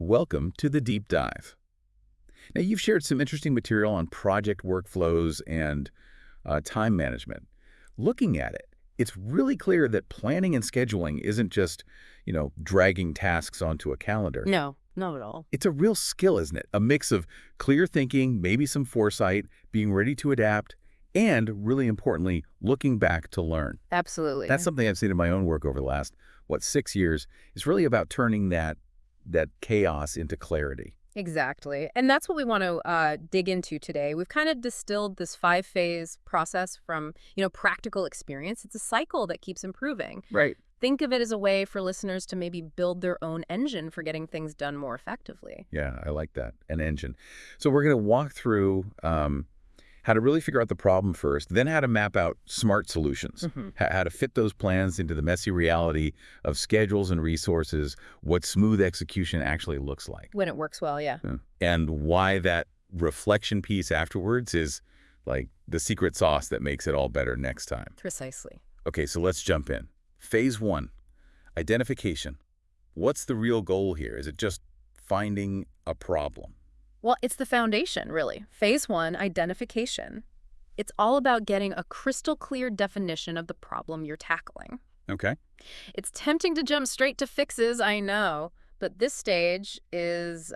Welcome to the Deep Dive. Now, you've shared some interesting material on project workflows and time management. Looking at it, it's really clear that planning and scheduling isn't just, dragging tasks onto a calendar. No, not at all. It's a real skill, isn't it? A mix of clear thinking, maybe some foresight, being ready to adapt, and, really importantly, looking back to learn. Absolutely. That's something I've seen in my own work over the last, 6 years. It's really about turning that chaos into clarity. Exactly. And that's what we want to dig into today. We've kind of distilled this 5-phase process from, practical experience. It's a cycle that keeps improving. Right. Think of it as a way for listeners to maybe build their own engine for getting things done more effectively. Yeah, I like that, an engine. So we're going to walk through how to really figure out the problem first, then how to map out smart solutions, how to fit those plans into the messy reality of schedules and resources, what smooth execution actually looks like. When it works well, yeah. And why that reflection piece afterwards is like the secret sauce that makes it all better next time. Precisely. Okay, so let's jump in. Phase 1, identification. What's the real goal here? Is it just finding a problem? Well, it's the foundation, really. Phase 1, identification. It's all about getting a crystal clear definition of the problem you're tackling. Okay. It's tempting to jump straight to fixes, I know, but this stage is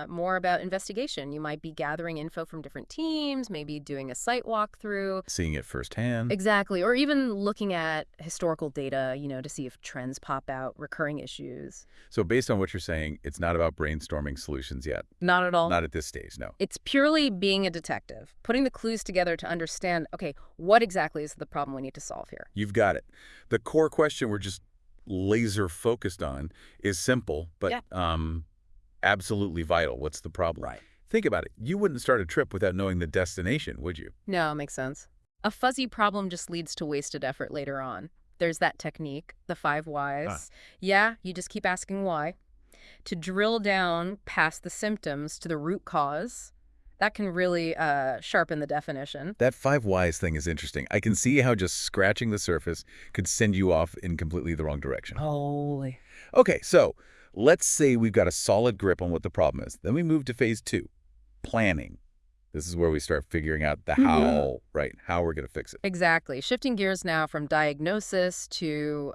more about investigation. You might be gathering info from different teams, maybe doing a site walkthrough. Seeing it firsthand. Exactly, or even looking at historical data, to see if trends pop out, recurring issues. So based on what you're saying, it's not about brainstorming solutions yet. Not at all. Not at this stage, no. It's purely being a detective, putting the clues together to understand, okay, what exactly is the problem we need to solve here? You've got it. The core question we're just laser focused on is simple, but absolutely vital. What's the problem? Right. Think about it. You wouldn't start a trip without knowing the destination, would you? No, makes sense. A fuzzy problem just leads to wasted effort later on. There's that technique, the 5 whys. Yeah, you just keep asking why. To drill down past the symptoms to the root cause, that can really sharpen the definition. That 5 whys thing is interesting. I can see how just scratching the surface could send you off in completely the wrong direction. Holy. Okay, so let's say we've got a solid grip on what the problem is. Then we move to phase 2, planning. This is where we start figuring out the how, right? How we're going to fix it. Exactly. Shifting gears now from diagnosis to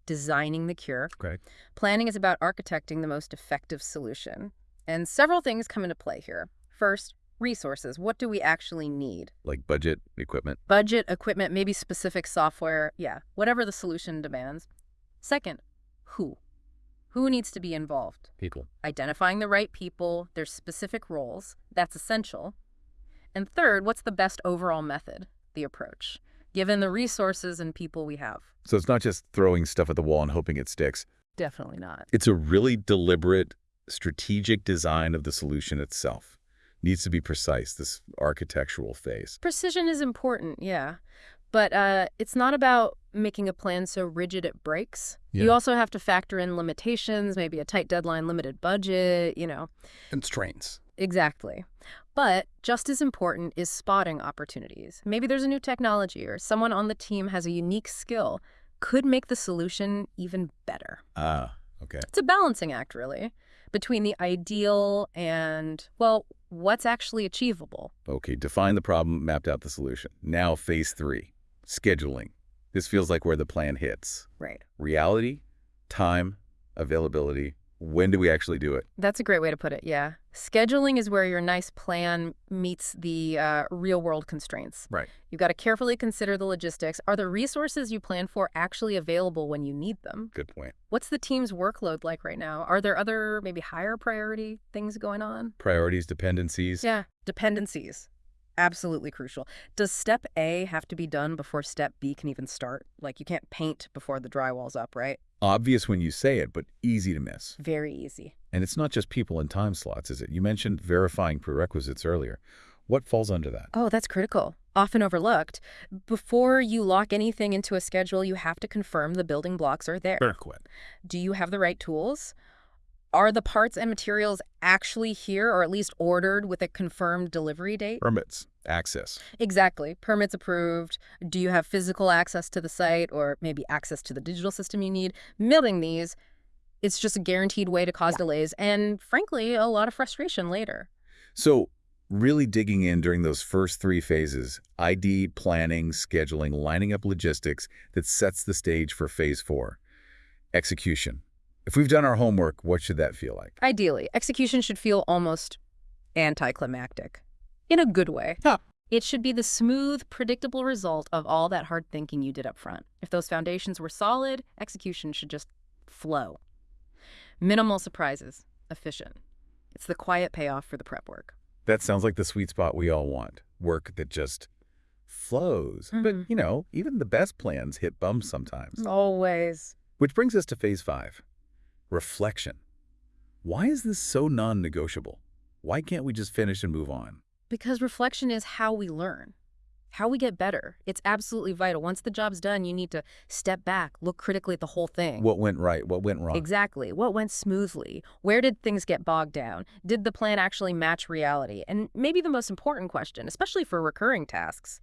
designing the cure. Okay. Planning is about architecting the most effective solution. And several things come into play here. First, resources. What do we actually need? Like budget, equipment. Budget, equipment, maybe specific software. Yeah, whatever the solution demands. Second, who? Who needs to be involved? People. Identifying the right people, their specific roles. That's essential. And third, what's the best overall method, the approach, given the resources and people we have? So it's not just throwing stuff at the wall and hoping it sticks. Definitely not. It's a really deliberate, strategic design of the solution itself. Needs to be precise, this architectural phase. Precision is important, yeah. But it's not about making a plan so rigid it breaks. Yeah. You also have to factor in limitations, maybe a tight deadline, limited budget, Constraints. Exactly. But just as important is spotting opportunities. Maybe there's a new technology or someone on the team has a unique skill, could make the solution even better. Okay. It's a balancing act, really, between the ideal and, well, what's actually achievable. Okay, define the problem, mapped out the solution. Now phase 3, scheduling. This feels like where the plan hits. Right. Reality, Time, availability. When do we actually do it? That's a great way to put it, yeah. Scheduling is where your nice plan meets the real-world constraints. Right. You've got to carefully consider the logistics. Are the resources you plan for actually available when you need them? Good point. What's the team's workload like right now? Are there other, maybe higher priority things going on? Priorities, dependencies. Yeah, dependencies. Absolutely crucial. Does step A have to be done before step B can even start? Like, you can't paint before the drywall's up, right? Obvious when you say it, but easy to miss. Very easy. And it's not just people and time slots, is it? You mentioned verifying prerequisites earlier. What falls under that? Oh, that's critical. Often overlooked. Before you lock anything into a schedule, you have to confirm the building blocks are there. Prerequisite. Do you have the right tools? Are the parts and materials actually here, or at least ordered with a confirmed delivery date? Permits. Access. Exactly. Permits approved. Do you have physical access to the site, or maybe access to the digital system you need? Building these It's just a guaranteed way to cause delays and, frankly, a lot of frustration later. So really digging in during those first 3 phases, ID, planning, scheduling, lining up logistics, that sets the stage for phase 4. Execution. If we've done our homework, what should that feel like? Ideally, execution should feel almost anticlimactic, in a good way. Huh. It should be the smooth, predictable result of all that hard thinking you did up front. If those foundations were solid, execution should just flow. Minimal surprises, efficient. It's the quiet payoff for the prep work. That sounds like the sweet spot we all want. Work that just flows. But, even the best plans hit bumps sometimes. Always. Which brings us to phase 5. Reflection. Why is this so non-negotiable? Why can't we just finish and move on? Because reflection is how we learn, how we get better. It's absolutely vital. Once the job's done, you need to step back, look critically at the whole thing. What went right? What went wrong? Exactly. What went smoothly? Where did things get bogged down? Did the plan actually match reality? And maybe the most important question, especially for recurring tasks,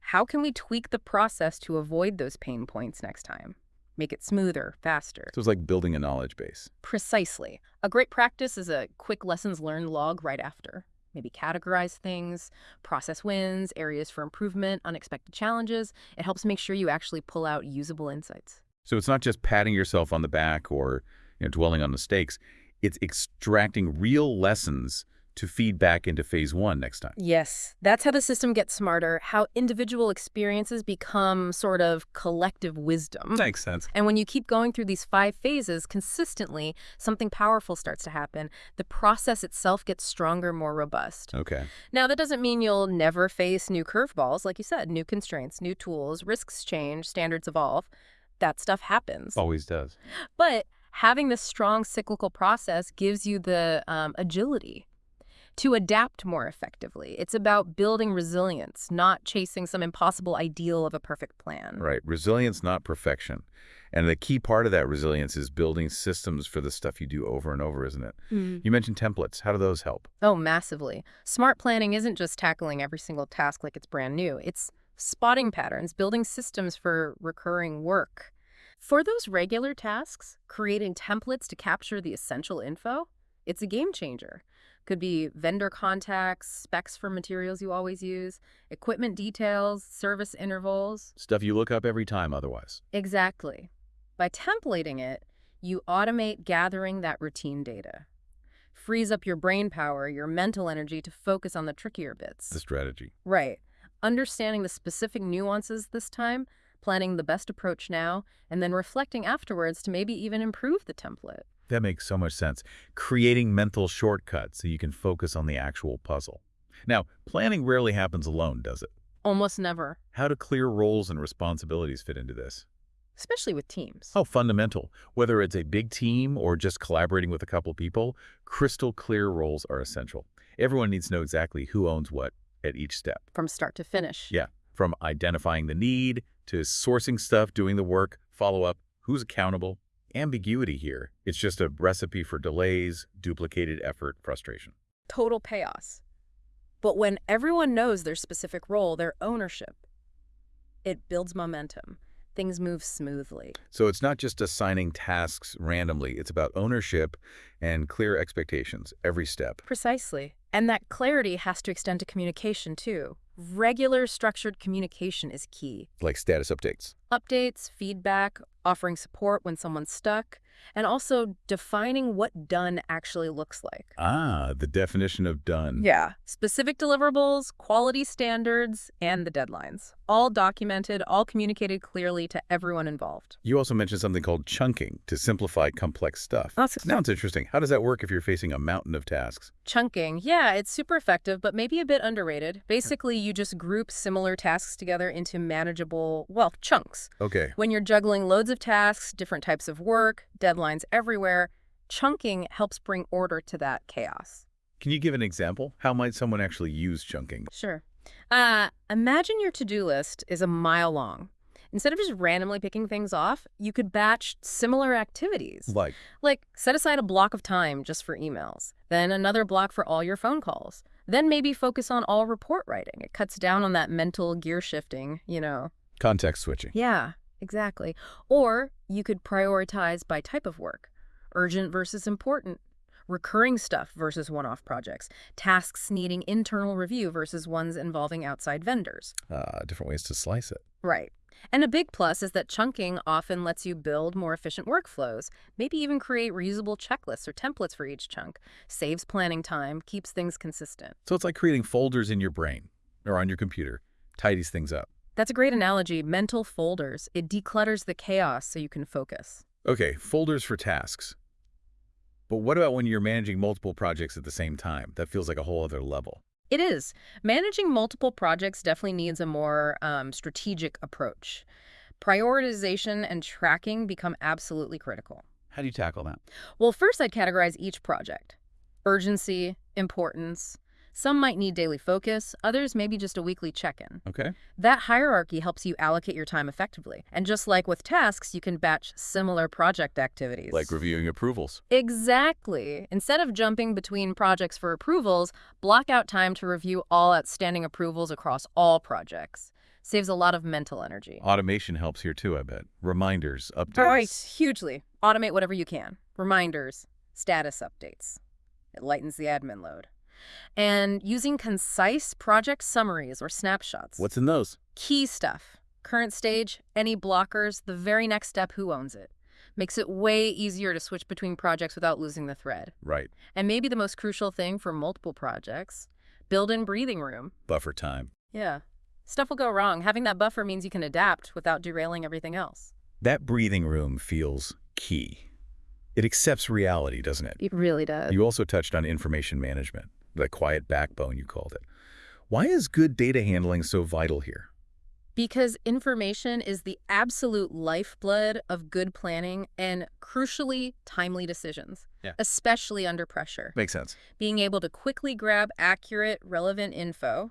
how can we tweak the process to avoid those pain points next time? Make it smoother, faster. So it's like building a knowledge base. Precisely. A great practice is a quick lessons learned log right after. Maybe categorize things, process wins, areas for improvement, unexpected challenges. It helps make sure you actually pull out usable insights. So it's not just patting yourself on the back or dwelling on mistakes. It's extracting real lessons to feed back into phase 1 next time. Yes, that's how the system gets smarter, how individual experiences become sort of collective wisdom. Makes sense. And when you keep going through these 5 phases consistently, something powerful starts to happen. The process itself gets stronger, more robust. Okay. Now, that doesn't mean you'll never face new curveballs. Like you said, new constraints, new tools, risks change, standards evolve. That stuff happens. Always does. But having this strong cyclical process gives you the agility to adapt more effectively. It's about building resilience, not chasing some impossible ideal of a perfect plan. Right. Resilience, not perfection. And the key part of that resilience is building systems for the stuff you do over and over, isn't it? You mentioned templates. How do those help? Oh, massively. Smart planning isn't just tackling every single task like it's brand new. It's spotting patterns, building systems for recurring work. For those regular tasks, creating templates to capture the essential info, it's a game changer. Could be vendor contacts, specs for materials you always use, equipment details, service intervals. Stuff you look up every time otherwise. Exactly. By templating it, you automate gathering that routine data. Frees up your brain power, your mental energy to focus on the trickier bits. The strategy. Right. Understanding the specific nuances this time, planning the best approach now, and then reflecting afterwards to maybe even improve the template. That makes so much sense. Creating mental shortcuts so you can focus on the actual puzzle. Now, planning rarely happens alone, does it? Almost never. How do clear roles and responsibilities fit into this? Especially with teams. Oh, fundamental. Whether it's a big team or just collaborating with a couple people, crystal clear roles are essential. Everyone needs to know exactly who owns what at each step. From start to finish. Yeah, from identifying the need to sourcing stuff, doing the work, follow-up, who's accountable. Ambiguity here. It's just a recipe for delays, duplicated effort, frustration. Total chaos. But when everyone knows their specific role, their ownership, it builds momentum. Things move smoothly. So it's not just assigning tasks randomly. It's about ownership and clear expectations every step. Precisely. And that clarity has to extend to communication, too. Regular, structured communication is key. Like status updates. Updates, feedback, offering support when someone's stuck, and also defining what done actually looks like. Ah, the definition of done. Yeah. Specific deliverables, quality standards, and the deadlines. All documented, all communicated clearly to everyone involved. You also mentioned something called chunking to simplify complex stuff. Now it's interesting. How does that work if you're facing a mountain of tasks? Chunking, yeah, it's super effective, but maybe a bit underrated. Basically, you just group similar tasks together into manageable, chunks. Okay. When you're juggling loads of tasks, different types of work, deadlines everywhere, chunking helps bring order to that chaos. Can you give an example? How might someone actually use chunking? Sure. Imagine your to-do list is a mile long. Instead of just randomly picking things off, you could batch similar activities. Like set aside a block of time just for emails, then another block for all your phone calls, then maybe focus on all report writing. It cuts down on that mental gear shifting, Context switching. Yeah, exactly. Or you could prioritize by type of work. urgent versus important, recurring stuff versus one-off projects, tasks needing internal review versus ones involving outside vendors. Different ways to slice it. Right. And a big plus is that chunking often lets you build more efficient workflows, maybe even create reusable checklists or templates for each chunk, saves planning time, keeps things consistent. So it's like creating folders in your brain or on your computer, tidies things up. That's a great analogy, mental folders. It declutters the chaos so you can focus. Okay, folders for tasks. But what about when you're managing multiple projects at the same time? That feels like a whole other level. It is. Managing multiple projects definitely needs a more strategic approach. Prioritization and tracking become absolutely critical. How do you tackle that? Well, first I'd categorize each project. Urgency, importance. Some might need daily focus, others maybe just a weekly check-in. Okay. That hierarchy helps you allocate your time effectively. And just like with tasks, you can batch similar project activities. Like reviewing approvals. Exactly. Instead of jumping between projects for approvals, block out time to review all outstanding approvals across all projects. Saves a lot of mental energy. Automation helps here too, I bet. Reminders, updates. Right, hugely. Automate whatever you can. Reminders, status updates. It lightens the admin load. And using concise project summaries or snapshots. What's in those? Key stuff. Current stage, any blockers, the very next step, who owns it. Makes it way easier to switch between projects without losing the thread. Right. And maybe the most crucial thing for multiple projects, build in breathing room. Buffer time. Yeah. Stuff will go wrong. Having that buffer means you can adapt without derailing everything else. That breathing room feels key. It accepts reality, doesn't it? It really does. You also touched on information management, the quiet backbone you called it. Why is good data handling so vital here? Because information is the absolute lifeblood of good planning and, crucially, timely decisions, especially under pressure. Makes sense. Being able to quickly grab accurate, relevant info,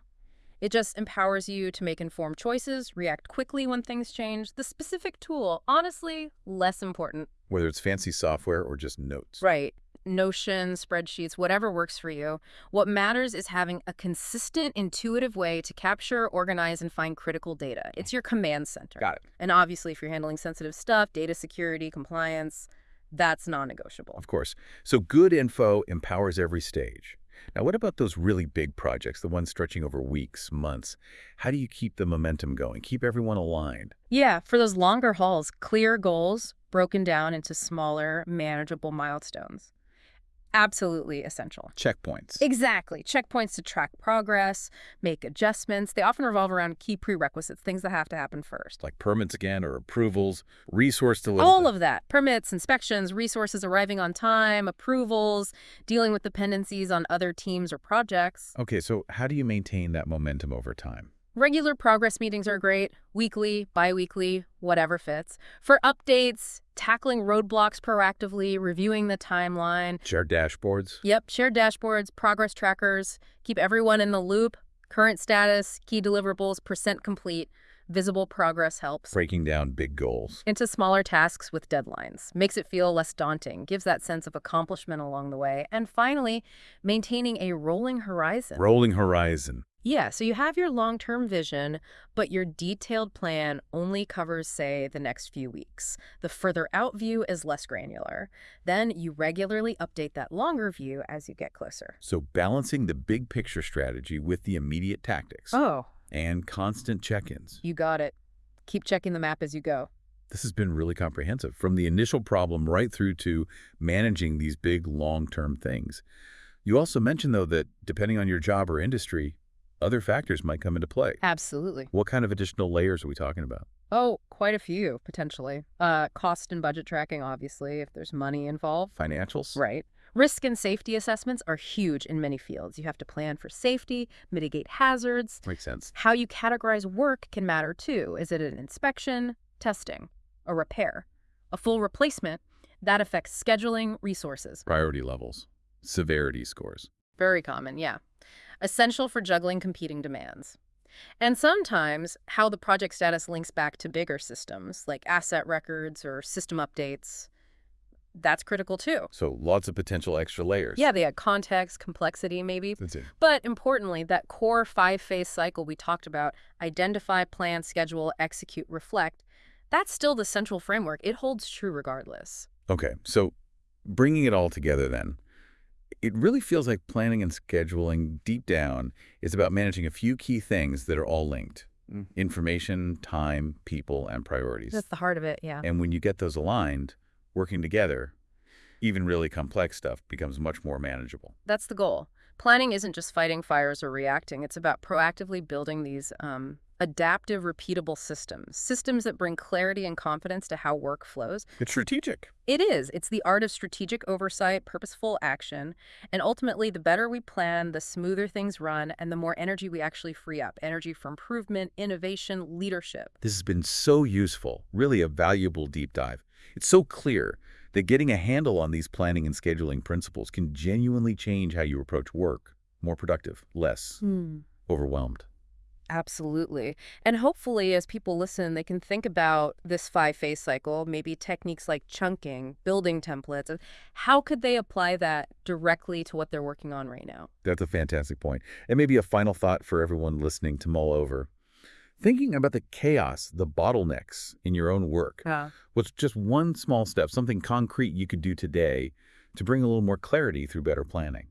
it just empowers you to make informed choices, react quickly when things change. The specific tool, honestly, less important. Whether it's fancy software or just notes. Right. Notion, spreadsheets, whatever works for you. What matters is having a consistent, intuitive way to capture, organize, and find critical data. It's your command center. Got it. And obviously, if you're handling sensitive stuff, data security, compliance, that's non-negotiable. Of course. So good info empowers every stage. Now, what about those really big projects, the ones stretching over weeks, months? How do you keep the momentum going, keep everyone aligned? Yeah, for those longer hauls, clear goals broken down into smaller, manageable milestones. Absolutely essential. Checkpoints. Exactly. Checkpoints to track progress, make adjustments. They often revolve around key prerequisites, things that have to happen first. Like permits again, or approvals, resource delivery. All of that. Permits, inspections, resources arriving on time, approvals, dealing with dependencies on other teams or projects. Okay, so how do you maintain that momentum over time? Regular progress meetings are great, weekly, bi-weekly, whatever fits. For updates, tackling roadblocks proactively, reviewing the timeline. Share dashboards? Yep, shared dashboards, progress trackers, keep everyone in the loop, current status, key deliverables, % complete, visible progress helps. Breaking down big goals. Into smaller tasks with deadlines. Makes it feel less daunting, gives that sense of accomplishment along the way. And finally, maintaining a rolling horizon. Rolling horizon. Yeah, so you have your long-term vision, but your detailed plan only covers, say, the next few weeks. The further out view is less granular. Then you regularly update that longer view as you get closer. So balancing the big picture strategy with the immediate tactics. Oh. And constant check-ins. You got it. Keep checking the map as you go. This has been really comprehensive, from the initial problem right through to managing these big long-term things. You also mentioned, though, that depending on your job or industry, other factors might come into play. Absolutely. What kind of additional layers are we talking about? Oh, quite a few, potentially. Cost and budget tracking, obviously, if there's money involved. Financials? Right. Risk and safety assessments are huge in many fields. You have to plan for safety, mitigate hazards. Makes sense. How you categorize work can matter, too. Is it an inspection, testing, a repair, a full replacement? That affects scheduling, resources. Priority levels. Severity scores. Very common, yeah. Essential for juggling competing demands. And sometimes how the project status links back to bigger systems, like asset records or system updates. That's critical too. So lots of potential extra layers. Yeah, they add context, complexity maybe. That's it. But importantly, that core 5-phase cycle we talked about, identify, plan, schedule, execute, reflect, that's still the central framework. It holds true regardless. Okay, so bringing it all together then, it really feels like planning and scheduling deep down is about managing a few key things that are all linked. Information, time, people, and priorities. That's the heart of it, yeah. And when you get those aligned, working together, even really complex stuff becomes much more manageable. That's the goal. Planning isn't just fighting fires or reacting. It's about proactively building these adaptive, repeatable systems that bring clarity and confidence to how work flows. It's strategic. It is. It's the art of strategic oversight, purposeful action, and ultimately, the better we plan, the smoother things run, and the more energy we actually free up. Energy for improvement, innovation, leadership. This has been so useful, really a valuable deep dive. It's so clear that getting a handle on these planning and scheduling principles can genuinely change how you approach work. More productive, less overwhelmed. Absolutely. And hopefully, as people listen, they can think about this 5-phase cycle, maybe techniques like chunking, building templates. And how could they apply that directly to what they're working on right now? That's a fantastic point. And maybe a final thought for everyone listening to mull over. Thinking about the chaos, the bottlenecks in your own work. What's just one small step, something concrete you could do today to bring a little more clarity through better planning?